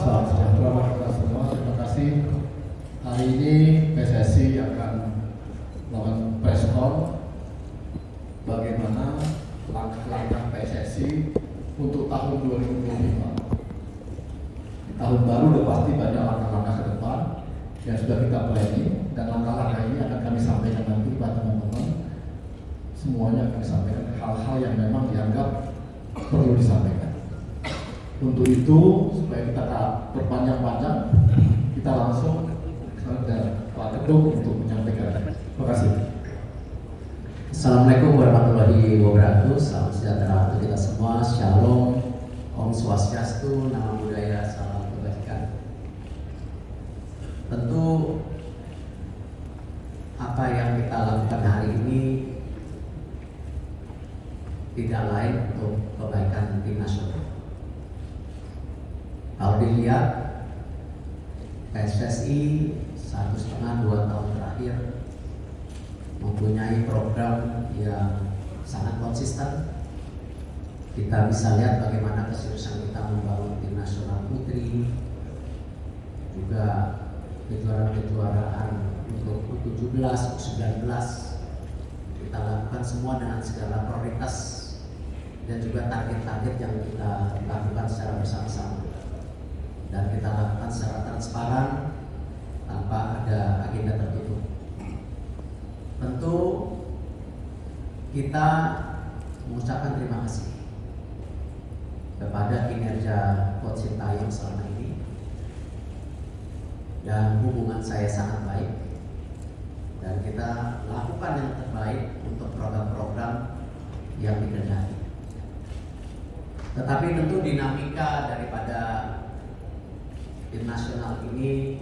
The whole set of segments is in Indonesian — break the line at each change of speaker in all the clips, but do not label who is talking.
Salam sejahtera bagi kita semua. Terima kasih. Hari ini PSSI akan melakukan press con bagaimana langkah-langkah PSSI untuk tahun 2025. Di tahun baru udah pasti banyak langkah-langkah ke depan yang sudah kita planning, dan langkah-langkah ini akan kami sampaikan nanti kepada teman-teman. Semuanya akan disampaikan hal-hal yang memang dianggap perlu disampaikan. Untuk itu, supaya kita tak berpanjang-panjang, kita langsung ke Pak Kedung untuk menyampaikan. Terima kasih.
Assalamualaikum warahmatullahi wabarakatuh. Salam sejahtera untuk kita semua. Shalom, Om Swastiastu, Nama Budaya, salam kebajikan. Tentu apa yang kita lakukan hari ini tidak lain untuk kebaikan tim nasional. Kalau dilihat PSSI 1,5-2 tahun terakhir mempunyai program yang sangat konsisten. Kita bisa lihat bagaimana keseriusan kita membangun tim nasional putri, juga kejuaraan-kejuaraan untuk U17, U19 kita lakukan semua dengan segala prioritas dan juga target-target yang kita lakukan secara bersama-sama. Dan kita lakukan secara transparan tanpa ada agenda tertutup. Tentu kita mengucapkan terima kasih kepada kinerja Coach Sintayong selama ini, dan hubungan saya sangat baik, dan kita lakukan yang terbaik untuk program-program yang dikehendaki. Tetapi tentu dinamika daripada tim nasional ini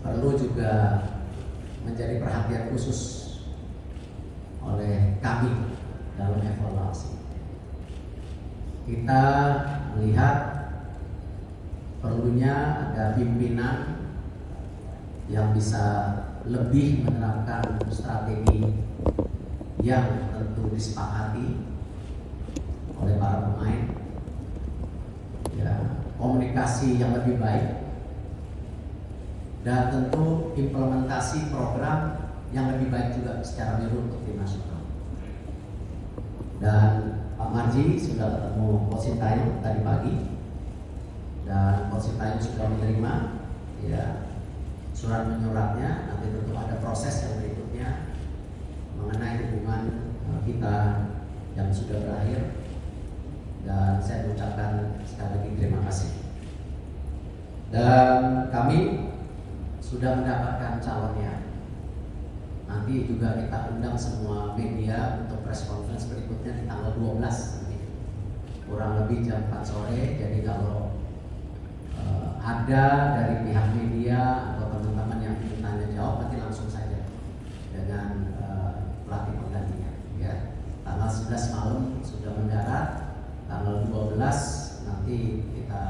perlu juga menjadi perhatian khusus oleh kami dalam evaluasi. Kita melihat perlunya ada pimpinan yang bisa lebih menerapkan strategi yang tentu disepakati oleh para pemain, ya, komunikasi yang lebih baik, dan tentu implementasi program yang lebih baik juga secara menyeluruh untuk tim nasional. Dan Pak Marji sudah ketemu Coach Sintayong tadi pagi, dan Coach Sintayong sudah menerima ya surat menyuratnya. Nanti tentu ada proses yang berikutnya mengenai hubungan kita yang sudah berakhir, dan saya mengucapkan sekali lagi terima kasih. Dan kami sudah mendapatkan calonnya. Nanti juga kita undang semua media untuk press conference berikutnya di tanggal 12 nanti, kurang lebih jam 4 sore. Jadi kalau ada dari pihak media atau teman-teman yang ingin tanya jawab, nanti langsung saja dengan pelatih penggantinya. Ya, tanggal 11 malam sudah mendarat, tanggal 12 nanti kita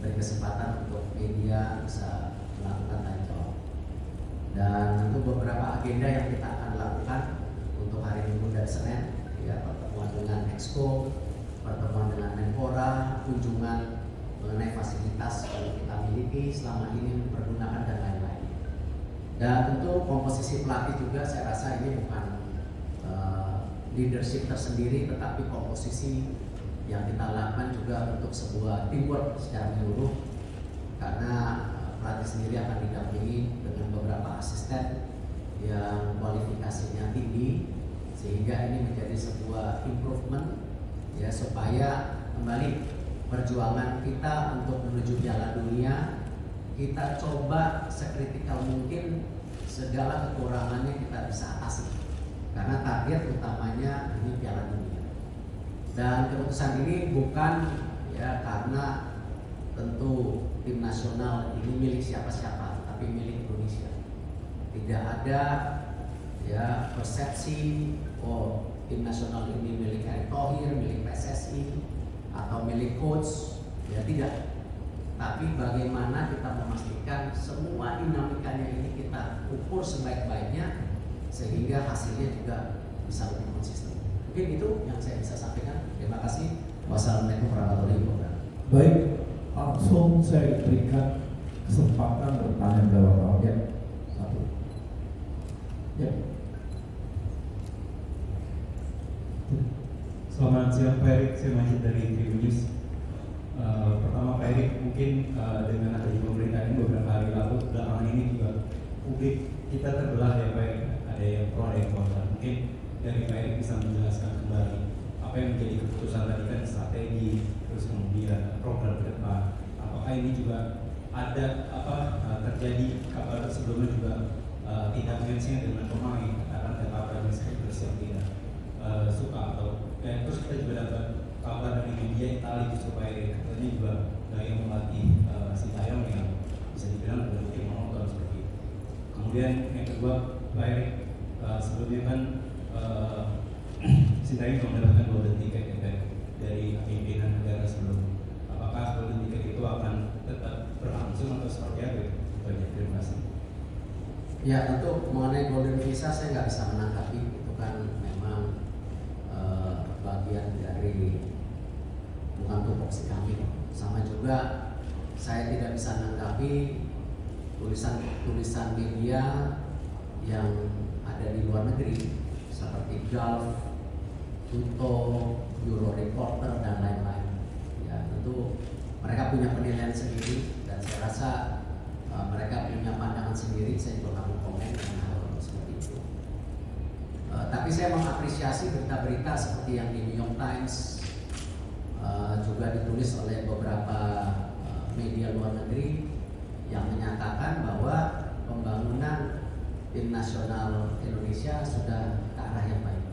beri kesempatan untuk media bisa melakukan tanya jawab. Dan tentu beberapa agenda yang kita akan lakukan untuk hari Minggu dan Senin, ya, pertemuan dengan Exco, pertemuan dengan Menpora, kunjungan mengenai fasilitas yang kita miliki selama ini mempergunakan, dan lain-lain. Dan tentu komposisi pelatih juga saya rasa ini bukan leadership tersendiri, tetapi komposisi yang kita lakukan juga untuk sebuah teamwork secara menyeluruh, karena pelatih sendiri akan didampingi dengan beberapa asisten yang kualifikasinya tinggi, sehingga ini menjadi sebuah improvement, ya, supaya kembali perjuangan kita untuk menuju Piala Dunia kita coba sekritikal mungkin, segala kekurangannya kita bisa atasi, karena target utamanya ini Piala Dunia. Dan keputusan ini bukan ya karena tentu tim nasional ini milik siapa-siapa, tapi milik Indonesia. Tidak ada ya persepsi tim nasional ini milik Erick Thohir, milik PSSI atau milik coach, ya tidak. Tapi bagaimana kita memastikan semua dinamikanya ini kita ukur sebaik-baiknya sehingga hasilnya juga bisa lebih konsisten. Mungkin itu yang saya bisa sampaikan. Terima kasih. Wassalamualaikum warahmatullahi wabarakatuh.
Baik, Langsung saya berikan kesempatan bertanya jawab. Ya, satu. Ya.
Selamat siang Pak Erik, saya Majid dari Tribun News. Pertama Pak Erik, mungkin dengan adanya pemberitaan beberapa hari lalu, belakangan ini juga publik kita terbelah ya Pak Erik, ada yang pro ada yang kontra. Mungkin dari Pak Erik bisa menjelaskan kembali apa yang menjadi keputusan tadi kan strategi, terus kemudian program ke depan. Apakah ini juga ada terjadi kabar sebelumnya juga tidak mention dengan pemain karena ada kabar misalnya yang tidak suka atau terus kita juga dapat kabar dari media Italia supaya katanya juga yang melatih Sintayong yang bisa dibilang berarti monoton seperti itu. Kemudian yang kedua, Pak Erik, sebelumnya kan Sintayong sudah mendapatkan golden ticket ya, dari pimpinan negara sebelumnya. Apakah golden ticket itu akan tetap berlangsung atau seperti apa? Banyak terima kasih.
Ya, tentu mengenai golden visa saya nggak bisa menanggapi, itu kan memang bagian dari bukan tupoksi kami. Sama juga saya tidak bisa menanggapi tulisan media yang ada di luar negeri seperti Gulf, Tuto, Euro Reporter dan lain-lain. Ya, tentu mereka punya penilaian sendiri dan saya rasa mereka punya pandangan sendiri. Saya juga nggak mau komen dengan hal seperti itu. Tapi saya mengapresiasi berita-berita seperti yang di New York Times, juga ditulis oleh beberapa media luar negeri yang menyatakan bahwa pembangunan tim nasional Indonesia sudah ke arah yang baik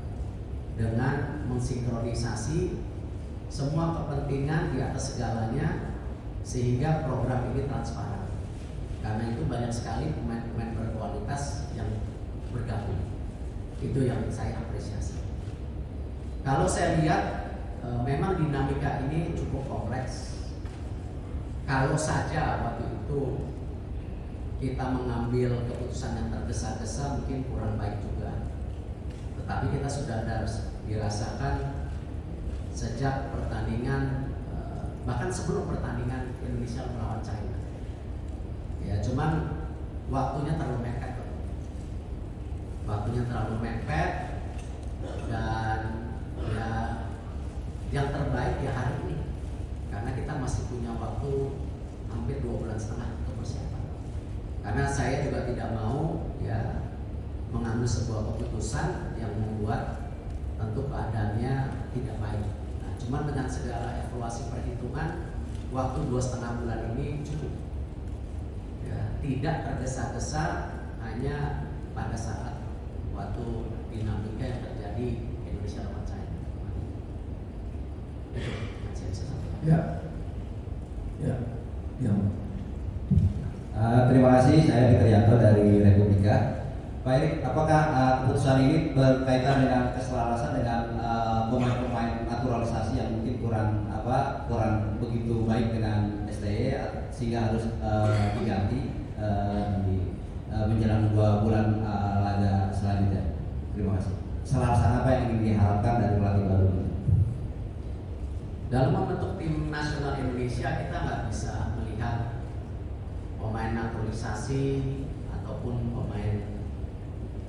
dengan mensinkronisasi semua kepentingan di atas segalanya sehingga program ini transparan. Karena itu banyak sekali pemain-pemain berkualitas yang bergabung. Itu yang saya apresiasi. Kalau saya lihat memang dinamika ini cukup kompleks. Kalau saja waktu itu kita mengambil keputusan yang tergesa-gesa mungkin kurang baik juga. Tetapi kita sudah dirasakan sejak pertandingan, bahkan sebelum pertandingan Indonesia melawan China. Ya, cuman waktunya terlalu mepet. Dan ya yang terbaik ya hari ini, karena kita masih punya waktu hampir 2,5 bulan untuk persiapan. Karena saya juga tidak mau ya mengambil sebuah keputusan yang membuat tentu keadaannya tidak baik. Nah, cuman dengan segala evaluasi perhitungan, waktu 2,5 bulan ini cukup. Ya, tidak tergesa-gesa hanya pada saat waktu dinamika yang terjadi Indonesia lawan China.
Ya.
Terima kasih, saya Fitrianto dari Republika. Pak Erik, apakah keputusan ini berkaitan dengan keselarasan dengan pemain-pemain naturalisasi yang mungkin kurang begitu baik dengan STY sehingga harus diganti di menjelang 2 bulan laga selanjutnya? Terima kasih. Selarasan apa yang ingin diharapkan dari pelatih baru ini?
Dalam membentuk tim nasional Indonesia kita nggak bisa melihat pemain naturalisasi ataupun pemain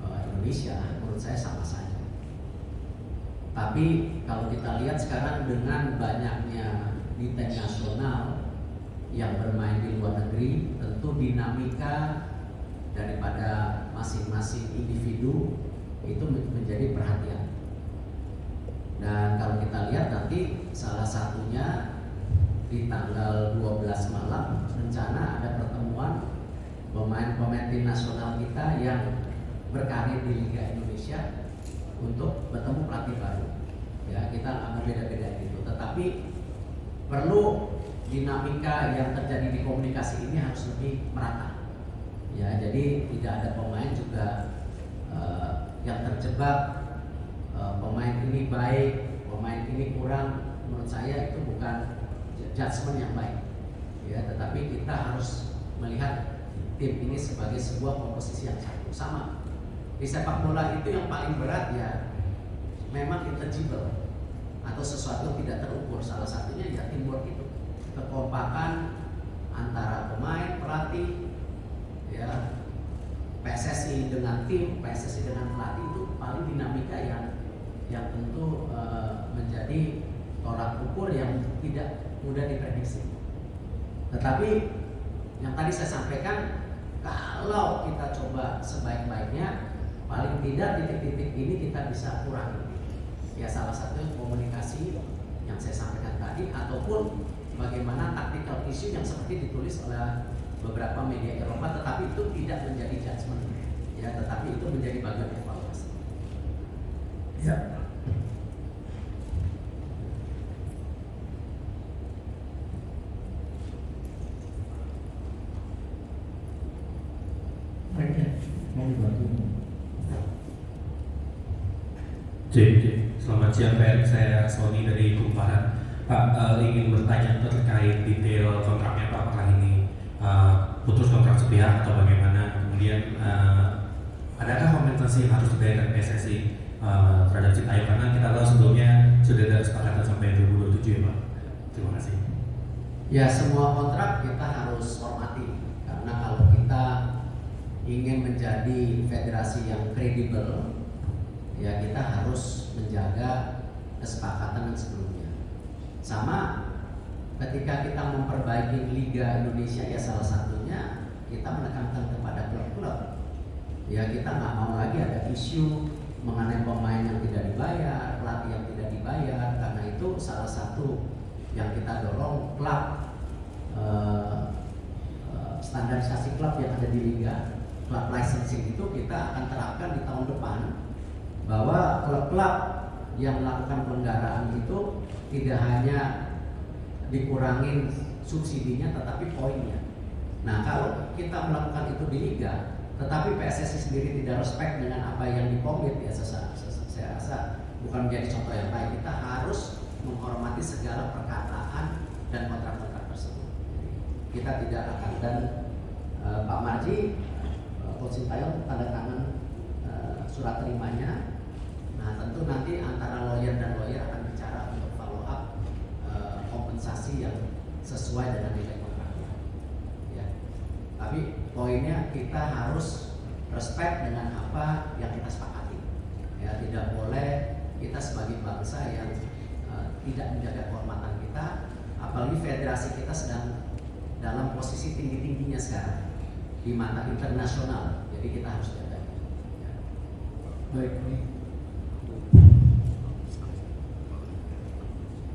Indonesia. Menurut saya sama saja. Tapi kalau kita lihat sekarang dengan banyaknya di tim nasional yang bermain di luar negeri, tentu dinamika daripada masing-masing individu itu menjadi perhatian. Dan kalau kita lihat nanti salah satunya di tanggal 12 malam rencana ada pertemuan pemain-pemain tim nasional kita yang berkarir di Liga Indonesia untuk bertemu pelatih baru. Ya, kita akan beda-beda gitu. Tetapi perlu dinamika yang terjadi di komunikasi ini harus lebih merata. Ya, jadi tidak ada pemain juga yang terjebak pemain ini baik, pemain ini kurang. Menurut saya itu bukan judgement yang baik. Ya, tetapi kita harus melihat tim ini sebagai sebuah komposisi yang satu. Sama di sepak bola itu yang paling berat ya memang intangible atau sesuatu yang tidak terukur. Salah satunya ya teamwork itu. kekompakan antara pemain, pelatih, ya, PSSI dengan tim, PSSI dengan pelatih itu paling dinamika yang tentu menjadi tolak ukur yang tidak mudah diprediksi. Tetapi yang tadi saya sampaikan, kalau kita coba sebaik-baiknya, paling tidak titik-titik ini kita bisa kurangi. Ya salah satunya komunikasi yang saya sampaikan tadi, ataupun bagaimana tactical issue yang seperti ditulis oleh beberapa media Eropa, tetapi itu tidak menjadi judgement, ya, tetapi itu menjadi bagian evaluasi.
Ya. Oke, mau dibantu.
Selamat siang Pak, saya Sony dari Kumparan. Pak, ingin bertanya terkait detail kontraknya Pak, apakah ini putus kontrak sepihak atau bagaimana? Kemudian adakah kompensasi yang harus diberikan PSSI terhadap Sintayong, karena kita tahu sebelumnya sudah ada kesepakatan sampai 2027 ya Pak. Terima kasih.
Ya, semua kontrak kita harus hormati, karena kalau kita ingin menjadi federasi yang kredibel, ya kita harus menjaga kesepakatan yang sebelumnya. Sama ketika kita memperbaiki Liga Indonesia, ya salah satunya kita menekankan kepada klub-klub. Ya kita nggak mau lagi ada isu mengenai pemain yang tidak dibayar, pelatih yang tidak dibayar, karena itu salah satu yang kita dorong klub, standarisasi klub yang ada di Liga, klub licensing itu kita akan terapkan di tahun depan, bahwa klub-klub yang melakukan pelanggaran itu tidak hanya dikurangin subsidinya tetapi poinnya. Nah, kalau kita melakukan itu di liga, tetapi PSSI sendiri tidak respect dengan apa yang dikomit, ya saya rasa bukan menjadi contoh yang baik. Kita harus menghormati segala perkataan dan kontrak-kontrak tersebut. Kita tidak akan, dan Pak Marji, Coach Sintayong tanda tangan surat terimanya. Nah, tentu nanti antara lawyer dan lawyer akan bicara untuk follow up kompensasi yang sesuai dengan nilai kontraknya. Ya. Tapi poinnya kita harus respect dengan apa yang kita sepakati. Ya, tidak boleh kita sebagai bangsa yang tidak menjaga kehormatan kita, apalagi federasi kita sedang dalam posisi tinggi-tingginya sekarang di mata internasional. Jadi kita harus jaga. Ya.
Baik, ini.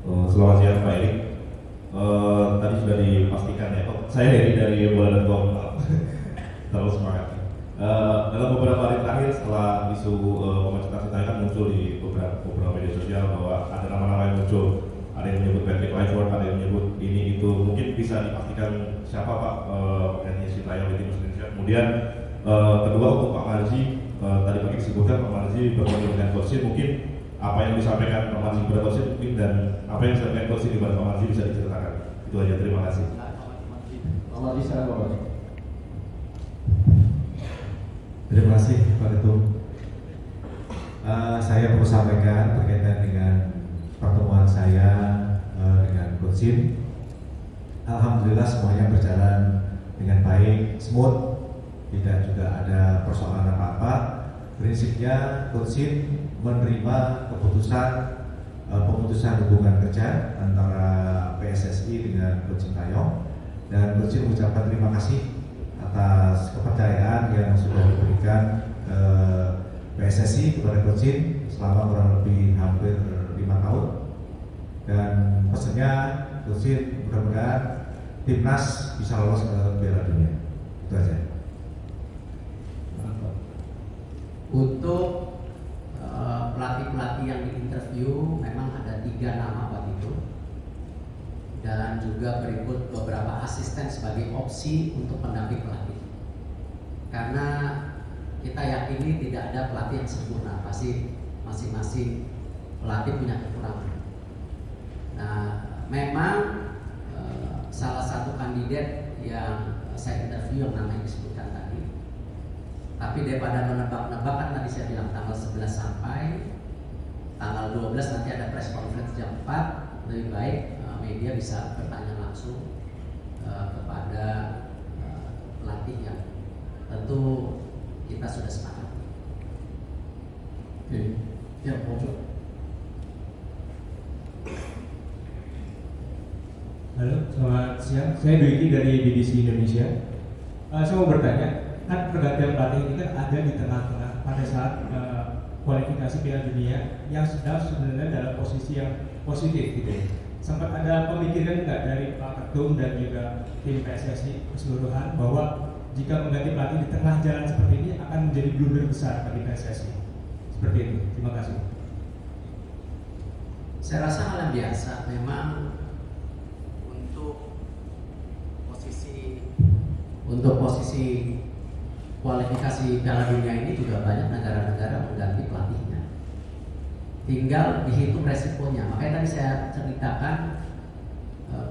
Selamat siang Pak Erik. Tadi sudah dipastikan ya. Saya dari Bola.com. Terlalu semangat. Dalam beberapa hari terakhir setelah isu pemecatan Sintayong kan muncul di beberapa media sosial bahwa ada nama-nama yang muncul. Ada yang menyebut Patrick Kluivert, ada yang menyebut ini itu. Mungkin bisa dipastikan siapa Pak penggantinya Sintayong di tim Indonesia. Kemudian kedua untuk Pak Marji, tadi pagi disebutkan Pak Marji bertemu dengan Coach Shin. Mungkin apa yang disampaikan Pak Marji kepada Coach Shin mungkin, dan apa yang disampaikan Coach Shin kepada Pak Marji bisa diceritakan. Itu aja, terima kasih.
Pak Marji, saya Pak Marji.
Terima kasih Pak Ketum. Saya perlu sampaikan berkaitan dengan pertemuan saya dengan Coach Shin. Alhamdulillah semuanya berjalan dengan baik, smooth, tidak juga ada persoalan apa-apa. Prinsipnya Coach Shin menerima pemutusan hubungan kerja antara PSSI dengan Coach Sintayong, dan Coach Shin mengucapkan terima kasih atas kepercayaan yang sudah diberikan ke PSSI kepada Coach Shin selama kurang lebih hampir 5 tahun, dan pesannya Coach Shin mudah-mudahan timnas bisa lolos ke Piala Dunia. Itu aja.
Untuk pelatih-pelatih yang diinterview memang ada 3 nama waktu itu, dan juga berikut beberapa asisten sebagai opsi untuk pendamping pelatih. Karena kita yakini tidak ada pelatih yang sempurna, pasti masing-masing pelatih punya kekurangan. Nah, memang salah satu kandidat yang saya interview yang namanya disebutkan tadi. Tapi daripada menebak-nebak, kan tadi saya bilang tanggal 11 sampai tanggal 12 nanti ada press conference jam 4, lebih baik media bisa bertanya langsung kepada pelatih yang tentu kita sudah sepakat.
Oke, ya pojok.
Halo, selamat siang. Saya Dwiki dari BBC Indonesia. Saya mau bertanya, kan pergantian pelatih ini kan ada di tengah-tengah pada saat kualifikasi Piala Dunia yang sedang sebenarnya dalam posisi yang positif gitu ya. Sempat ada pemikiran nggak dari Pak Ketum dan juga tim PSSI keseluruhan bahwa jika mengganti pelatih di tengah jalan seperti ini akan menjadi blunder besar bagi PSSI? Seperti itu. Terima kasih.
Saya rasa hal yang biasa. Memang untuk posisi kualifikasi Piala Dunia ini juga banyak negara-negara mengganti pelatihnya. Tinggal dihitung resikonya. Makanya tadi saya ceritakan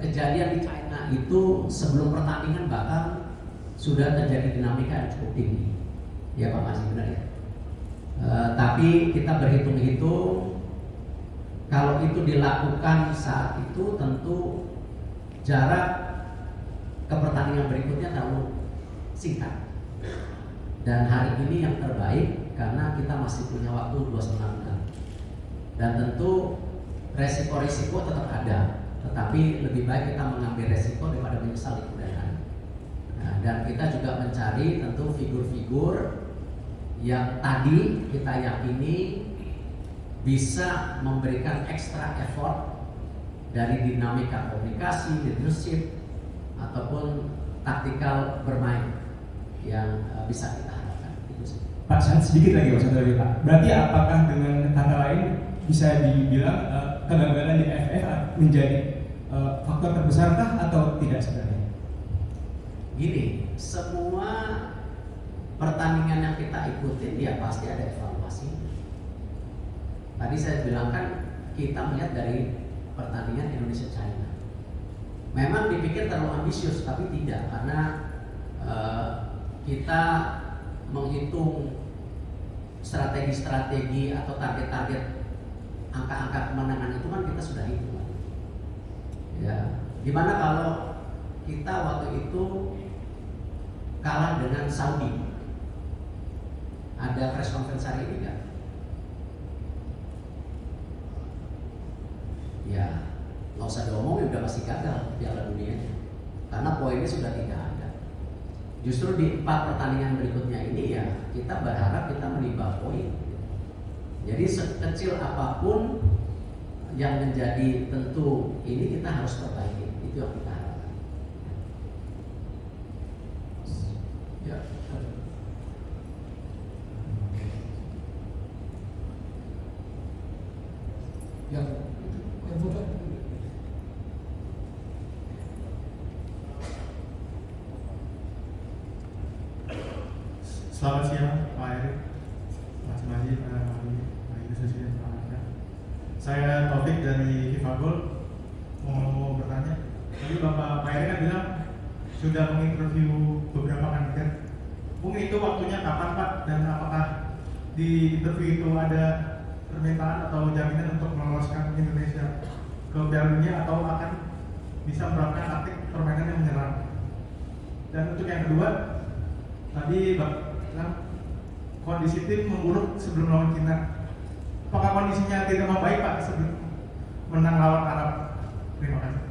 kejadian di China itu sebelum pertandingan bahkan sudah terjadi dinamika yang cukup tinggi. Ya Pak, masih benar ya. Tapi kita berhitung-hitung, kalau itu dilakukan saat itu tentu jarak ke pertandingan berikutnya terlalu singkat. Dan hari ini yang terbaik karena kita masih punya waktu 2,5 bulan. Dan tentu resiko-resiko tetap ada, tetapi lebih baik kita mengambil resiko daripada menyesal di kemudian hari. Nah, dan kita juga mencari tentu figur-figur yang tadi kita yakini bisa memberikan extra effort dari dinamika komunikasi, leadership, ataupun taktikal bermain yang bisa kita harapkan.
Pak, sedikit lagi Mas dari Pak. Berarti apakah dengan kata lain bisa dibilang kegagalan di AFF menjadi faktor terbesarkah atau tidak sebenarnya?
Gini, semua pertandingan yang kita ikutin ya pasti ada evaluasi. Tadi saya bilang kan kita melihat dari pertandingan Indonesia China. Memang dipikir terlalu ambisius, tapi tidak, karena kita menghitung strategi-strategi atau target-target angka-angka kemenangan itu kan kita sudah hitung. Ya, gimana kalau kita waktu itu kalah dengan Saudi? Ada press conference hari ini kan? Ya, nggak usah diomongin, udah pasti gagal Piala Dunia karena poinnya sudah tidak ada. Justru di 4 pertandingan berikutnya ini ya kita berharap kita menimba poin. Jadi sekecil apapun yang menjadi tentu ini kita harus perbaiki. Itu yang kita harapkan.
Ya. Yang foto.
Selamat siang Pak Erik, Mas Majid, Pak Yusuf, saya Taufik dari FIFA Gold. Mau bertanya, tadi Pak Erik kan bilang sudah menginterview beberapa kandidat. Mungkin itu waktunya kapan Pak, dan apakah di interview itu ada permintaan atau jaminan untuk meloloskan Indonesia ke Piala Dunia atau akan bisa menerapkan taktik permainan yang menyerang? Dan untuk yang kedua, tadi kondisi tim memburuk sebelum lawan Cina. Apakah kondisinya tidak membaik Pak sebelum menang lawan Arab? Terima kasih.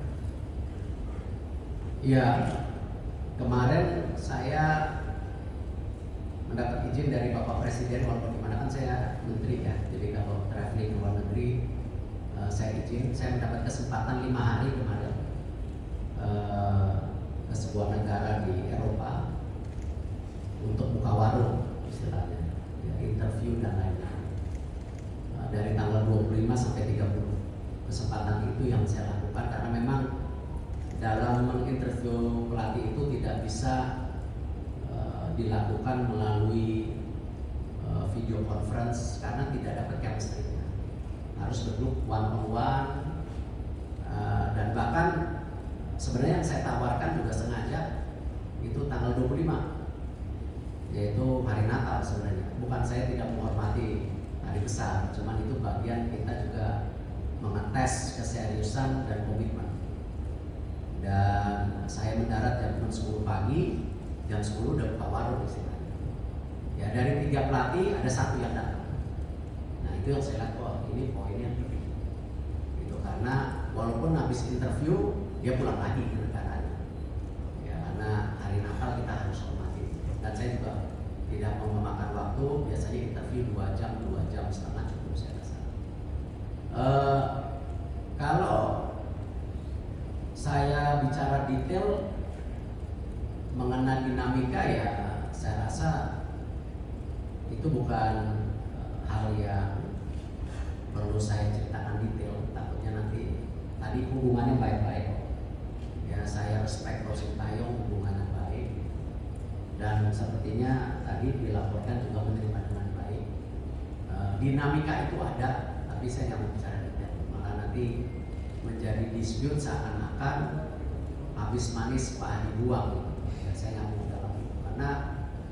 Ya, kemarin saya mendapat izin dari Bapak Presiden, walaupun dimana kan saya menteri ya, jadi kalau traveling ke luar negeri saya izin, saya mendapat kesempatan 5 hari kemarin ke sebuah negara di Eropa untuk buka warung istilahnya, ya, interview dan lain-lain. Dari tanggal 25 sampai 30 kesempatan itu yang saya lakukan karena memang dalam menginterview pelatih itu tidak bisa dilakukan melalui video conference karena tidak dapat chemistry-nya. Harus duduk one on one dan bahkan sebenarnya yang saya tawarkan juga sengaja itu tanggal 25, yaitu hari Natal sebenarnya. Bukan saya tidak menghormati hari besar, cuman itu bagian kita juga mengetes keseriusan dan komitmen. Dan saya mendarat jam 10 pagi, jam 10 udah buka warung di sini. Ya dari 3 pelatih ada 1 yang datang. Nah itu yang saya lihat, oh ini poinnya lebih. Itu karena walaupun habis interview dia pulang lagi ke negaranya. Ya karena hari Natal kita harus hormati. Dan saya juga tidak mau memakan waktu, biasanya interview 2 jam, 2 jam setengah cukup saya rasa. Kalau saya bicara detail mengenai dinamika, ya saya rasa itu bukan hal yang perlu saya ceritakan detail. Takutnya nanti tadi hubungannya baik-baik. Ya saya respect Coach Sintayong, hubungannya baik. Dan sepertinya tadi dilaporkan juga menerima dengan baik. Dinamika itu ada, tapi saya nggak mau bicara detail. Malah nanti menjadi dispute seakan-akan habis manis Pak dibuang. Ya, saya nggak mau dalam itu karena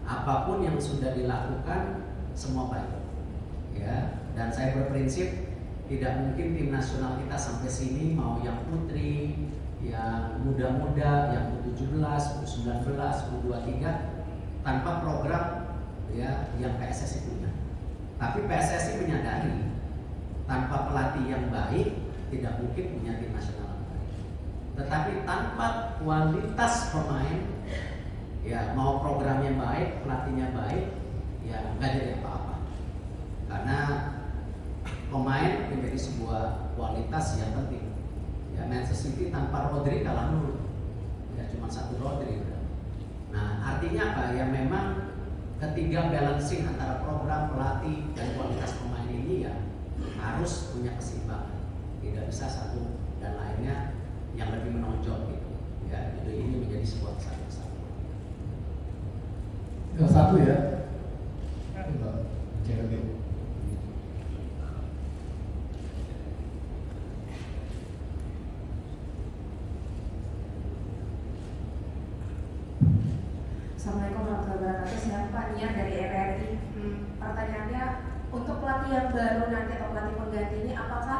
apapun yang sudah dilakukan semua baik. Ya, dan saya berprinsip tidak mungkin tim nasional kita sampai sini mau yang putri, yang muda-muda, yang U17, U19, U23 tanpa program ya yang PSSI punya. Tapi PSSI menyadari tanpa pelatih yang baik tidak mungkin punya tim nasional yang baik. Tetapi tanpa kualitas pemain, ya mau programnya baik, pelatihnya baik, ya nggak jadi apa-apa. Karena pemain menjadi sebuah kualitas yang penting. Ya Manchester City tanpa Rodri kalah dulu. Ya cuma 1 Rodri. Nah artinya apa? Ya memang ketiga balancing antara program, pelatih dan kualitas pemain ini ya harus punya keseimbangan. Tidak bisa satu dan lainnya yang lebih menonjol gitu. Ya jadi ini menjadi sebuah kesatuan.
Yang satu ya. Enggak. Jeremy.
Assalamualaikum warahmatullahi wabarakatuh. Saya Pak Nia dari RRI. Pertanyaannya, untuk pelatih yang baru nanti atau pelatih pengganti ini, apakah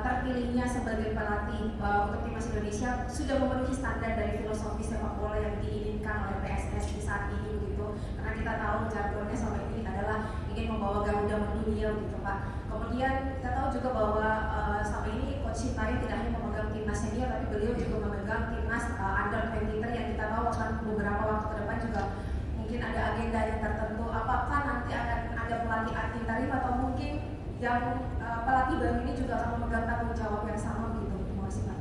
terpilihnya sebagai pelatih untuk timnas Indonesia sudah memenuhi standar dari filosofi sepak bola yang diinginkan oleh PSSI saat ini begitu? Karena kita tahu jargonnya selama ini adalah ingin membawa Garuda mendunia gitu Pak. Kemudian kita tahu juga bahwa selama ini Coach Sintayong tidak hanya memegang timnas senior, tapi beliau juga memegang timnas under 23 yang kita tahu akan beberapa waktu ke depan juga mungkin ada agenda yang tertentu. Apakah nanti akan ada pelatih interim atau mungkin yang pelatih baru ini juga akan memegang tanggung jawab yang sama gitu? Terima kasih Pak.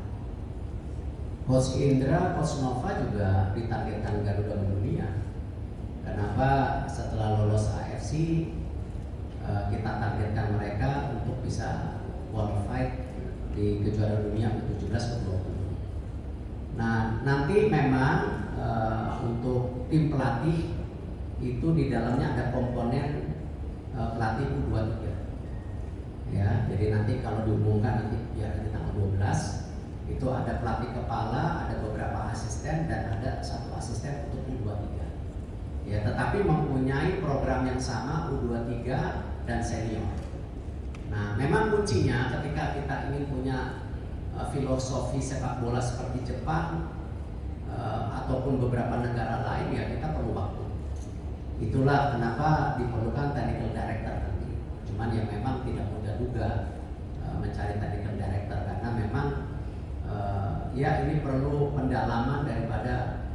Coach Indra, Coach Nova juga ditargetkan Garuda mendunia. Kenapa? Setelah lolos AFC kita targetkan mereka untuk bisa qualified di kejuaraan dunia U17 U20. Nah nanti memang untuk tim pelatih itu di dalamnya ada komponen pelatih U23. Ya, jadi nanti kalau diumumkan nanti biar di tanggal 12 itu ada pelatih kepala, ada beberapa asisten dan ada 1 asisten untuk U23. Ya, tetapi mempunyai program yang sama U23 dan senior. Nah, memang kuncinya ketika kita ingin punya filosofi sepak bola seperti Jepang ataupun beberapa negara lain, ya kita perlu waktu. Itulah kenapa diperlukan technical director nanti. Cuman yang memang tidak mudah juga mencari technical director karena memang ya ini perlu pendalaman daripada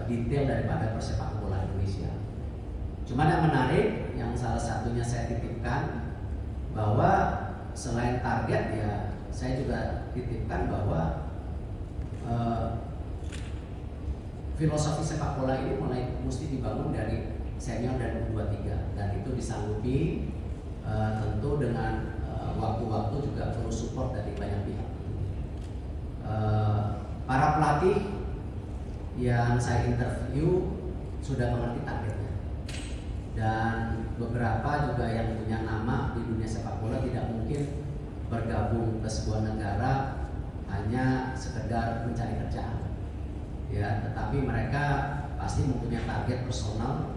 detail daripada persepak bola Indonesia. Cuman yang menarik, yang salah satunya saya titipkan bahwa selain target ya saya juga titipkan bahwa filosofi sepak bola ini mulai mesti dibangun dari senior dan U23 dan itu disanggupi tentu dengan waktu-waktu juga perlu support dari banyak pihak. Para pelatih yang saya interview sudah mengerti targetnya dan beberapa juga yang punya nama di dunia sepak bola tidak mungkin bergabung ke sebuah negara hanya sekedar mencari kerjaan, ya, tetapi mereka pasti mempunyai target personal,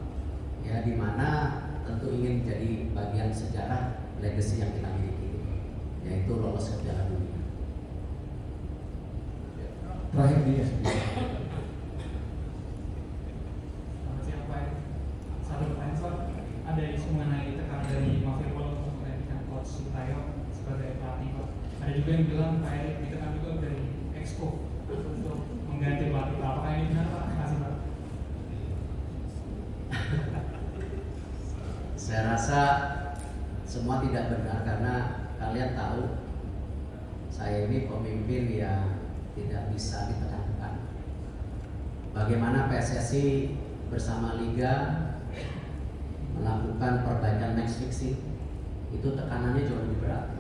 ya, di mana tentu ingin menjadi bagian sejarah legacy yang kita miliki, yaitu lolos ke Piala Dunia.
terakhir di SB.
Selamat siang Pak. Satu pertanyaan Pak, ada isu mengenai tekanan dari mafia bola untuk menggantikan coach Sintayong sebagai pelatih Pak. Ada juga yang bilang Pak Erik ditekan juga dari Exco untuk mengganti pelatih Pak. Apakah ini benar Pak? Terima kasih Pak.
Saya rasa semua tidak benar karena kalian tahu saya ini pemimpin yang tidak bisa ditekan-tekan. Bagaimana PSSI bersama Liga melakukan perbaikan match fixing, itu tekanannya jauh lebih berat.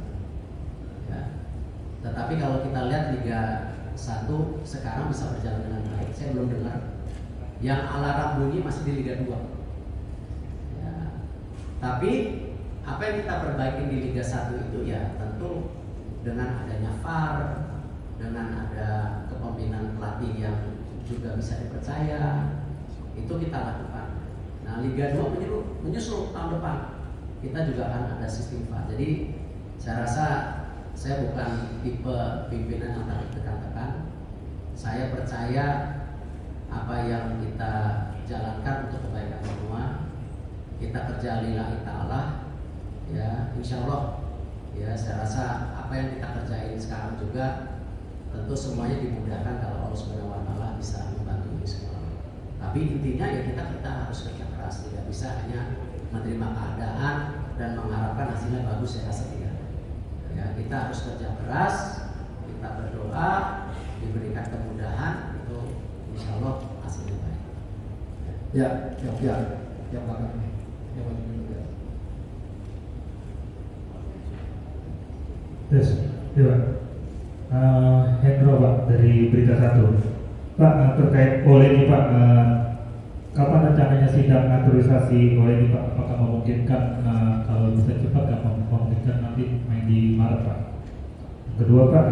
Ya. Tetapi kalau kita lihat Liga 1 sekarang bisa berjalan dengan baik. Saya belum dengar yang alarm bunyi masih di Liga 2. Ya. Tapi apa yang kita perbaiki di Liga 1 itu ya tentu dengan adanya VAR, dengan ada kepemimpinan pelatih yang juga bisa dipercaya, itu kita lakukan. Nah, Liga 2 menyusul tahun depan kita juga akan ada sistem VAR. Jadi saya rasa saya bukan tipe pimpinan yang takut tekan-tekan. Saya percaya apa yang kita jalankan untuk kebaikan semua, kita kerja lillahi ta'ala, ya insya Allah. Ya saya rasa apa yang kita kerjain sekarang juga tentu semuanya dimudahkan kalau Allah Subhanahu wa Ta'ala bisa membantu ini semua. Tapi intinya ya kita harus kerja keras, tidak bisa hanya menerima keadaan dan mengharapkan hasilnya bagus. Saya rasa tidak. Ya kita harus kerja keras, kita berdoa, diberikan kemudahan, itu insya Allah hasilnya baik.
Yang belakang ini, yang maju dulu ya.
Yes, iya. Hendro Pak dari Berita 1. Pak, terkait oleh ini Pak, kapan rencananya sidang naturalisasi oleh ini Pak? Apakah memungkinkan kalau bisa cepat memungkinkan nanti main di Maret Pak? Kedua Pak,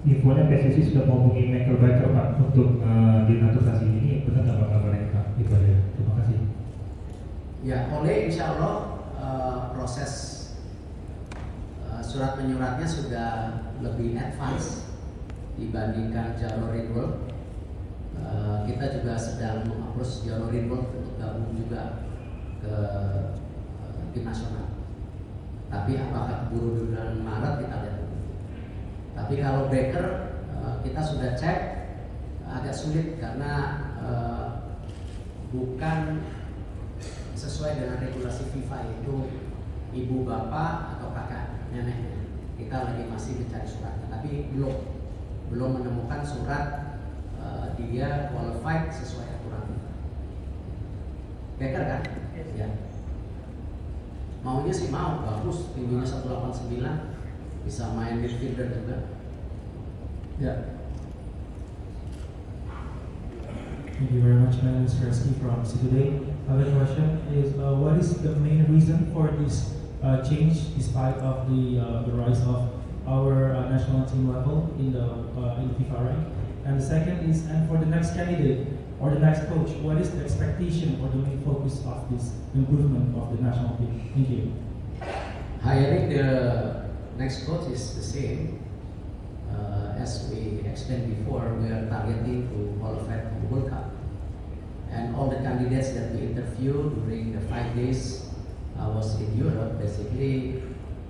infonya PSSI sudah menghubungi Michael Baker Pak untuk dinaturalisasi ini, benar nggak Pak kabarnya Pak? Itu aja. Terima kasih.
Ya, oleh insya Allah proses surat menyuratnya sudah lebih advance dibandingkan Jalur Ridwell. Kita juga sedang mengapproach Jalur Ridwell untuk gabung juga ke tim nasional. Tapi apakah keburu di bulan Maret kita lihat dulu. Tapi kalau Baker kita sudah cek agak sulit karena bukan sesuai dengan regulasi FIFA itu ibu bapak atau kakak neneknya. Kita lagi masih mencari suratnya, tapi belum menemukan surat dia qualified sesuai aturan FIFA. Baker kan? Ya. Maunya sih mau, bagus, tingginya 189, bisa main midfielder juga.
Ya.
Thank you very much. My name is Reski from Citoday. Our question is, what is the main reason for this change, despite of the rise of our national team level in the FIFA rank? And the second is, and for the next candidate or the next coach, what is the expectation or the main focus of this improvement of the national team? Thank you.
Hiring the next coach is the same. As we explained before, we are targeting to qualify for the World Cup. And all the candidates that we interviewed during the 5 days I was in Europe, basically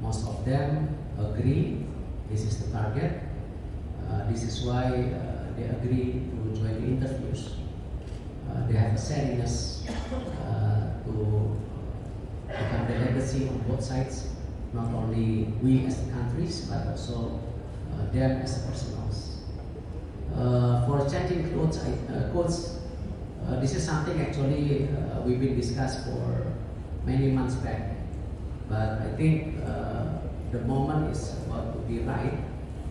most of them agree this is the target. This is why they agree to join the interviews. They have a sadness to become the legacy on both sides, not only we as the countries, but also them as personals. For changing coach, this is something actually we've been discussed for many months back, but I think the moment is about to be right,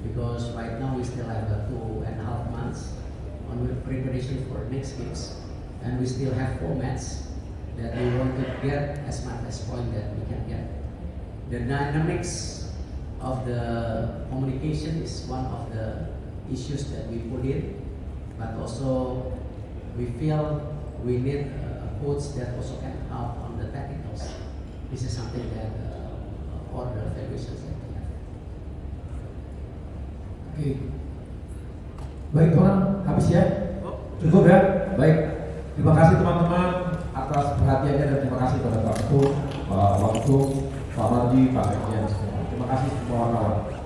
because right now we still have 2.5 months on preparation for next games, and we still have formats that we want to get as much as point that we can get. The dynamics of the communication is one of the issues that we put in, but also we feel we need a coach that also can help on the technicals. This is something that all the federations have to have.
Oke.
Baik Tuhan, habis ya? Cukup ya? Baik. Terima kasih teman-teman atas perhatiannya dan terima kasih kepada Pak Ketum, Pak Waktu, Pak Mardi, Pak Sekjen. Terima kasih semua kawan.